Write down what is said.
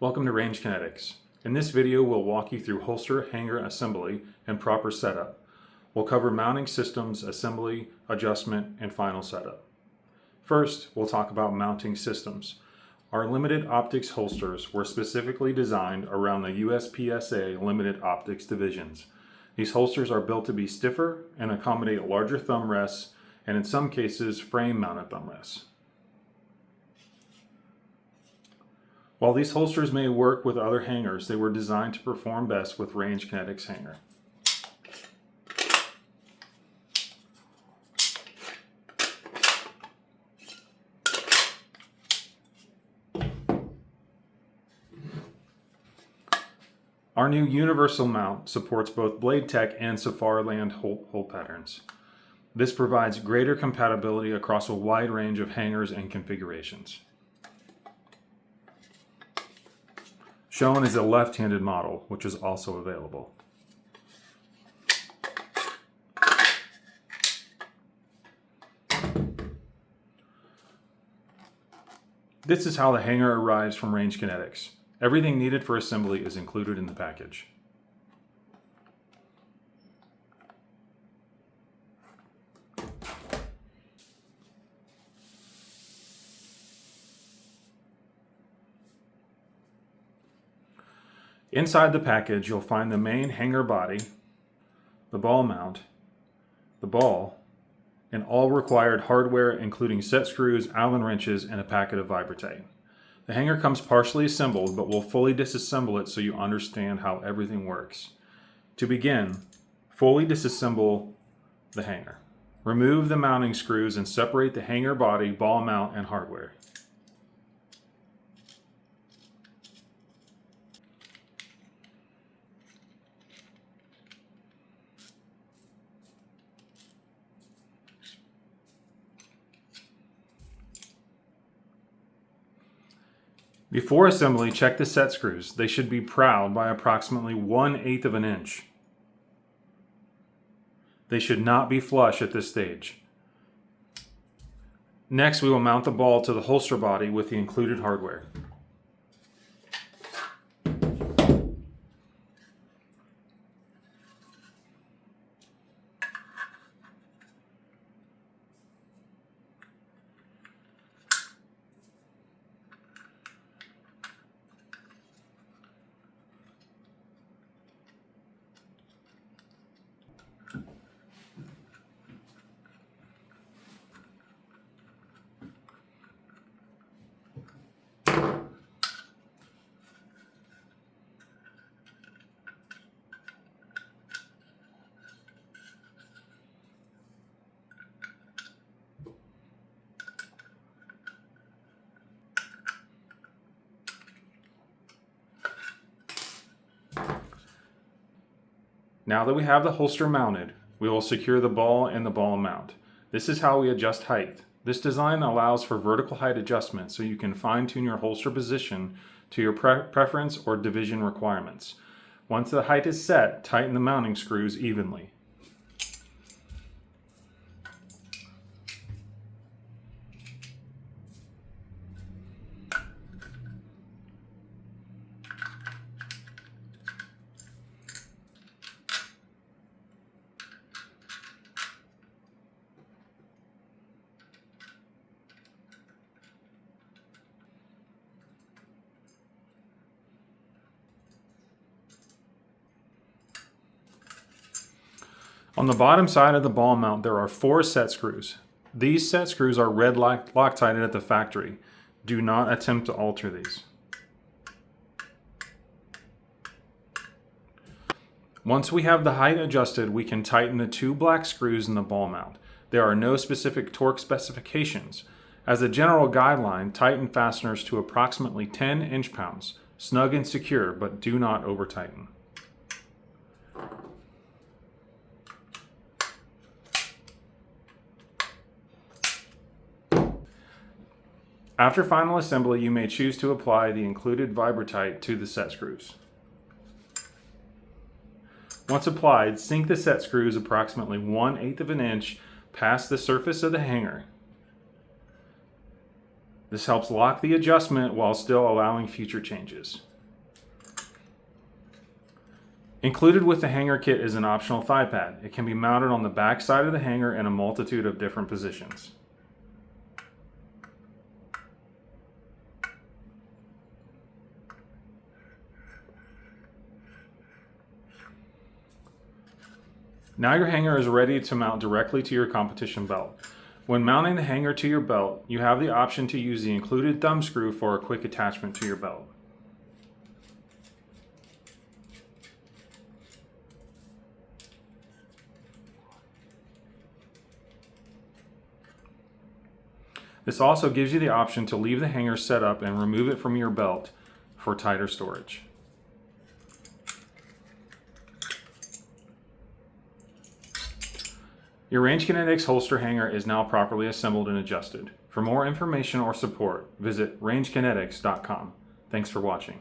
Welcome to RangeKinetX. In this video, we'll walk you through holster hanger assembly and proper setup. We'll cover mounting systems, assembly, adjustment, and final setup. First, we'll talk about mounting systems. Our limited optics holsters were specifically designed around the USPSA limited optics divisions. These holsters are built to be stiffer and accommodate larger thumb rests, and in some cases, frame-mounted thumb rests. While these holsters may work with other hangers, they were designed to perform best with RangeKinetX hanger. Our new universal mount supports both Blade Tech and Safariland hole patterns. This provides greater compatibility across a wide range of hangers and configurations. Shown is a left-handed model, which is also available. This is how the hanger arrives from RangeKinetX. Everything needed for assembly is included in the package. Inside the package, you'll find the main hanger body, the ball mount, the ball, and all required hardware including set screws, Allen wrenches, and a packet of Vibratape. The hanger comes partially assembled, but we'll fully disassemble it so you understand how everything works. To begin, fully disassemble the hanger. Remove the mounting screws and separate the hanger body, ball mount, and hardware. Before assembly, check the set screws. They should be proud by approximately 1/8 of an inch. They should not be flush at this stage. Next, we will mount the ball to the holster body with the included hardware. Now that we have the holster mounted, we will secure the ball and the ball mount. This is how we adjust height. This design allows for vertical height adjustment so you can fine-tune your holster position to your preference or division requirements. Once the height is set, tighten the mounting screws evenly. On the bottom side of the ball mount, there are 4 set screws. These set screws are red Loctited at the factory. Do not attempt to alter these. Once we have the height adjusted, we can tighten the 2 black screws in the ball mount. There are no specific torque specifications. As a general guideline, tighten fasteners to approximately 10 inch-pounds. Snug and secure, but do not over-tighten. After final assembly, you may choose to apply the included Vibratape to the set screws. Once applied, sink the set screws approximately 1/8 of an inch past the surface of the hanger. This helps lock the adjustment while still allowing future changes. Included with the hanger kit is an optional thigh pad. It can be mounted on the back side of the hanger in a multitude of different positions. Now your hanger is ready to mount directly to your competition belt. When mounting the hanger to your belt, you have the option to use the included thumb screw for a quick attachment to your belt. This also gives you the option to leave the hanger set up and remove it from your belt for tighter storage. Your RangeKinetX holster hanger is now properly assembled and adjusted. For more information or support, visit RangeKinetX.com. Thanks for watching.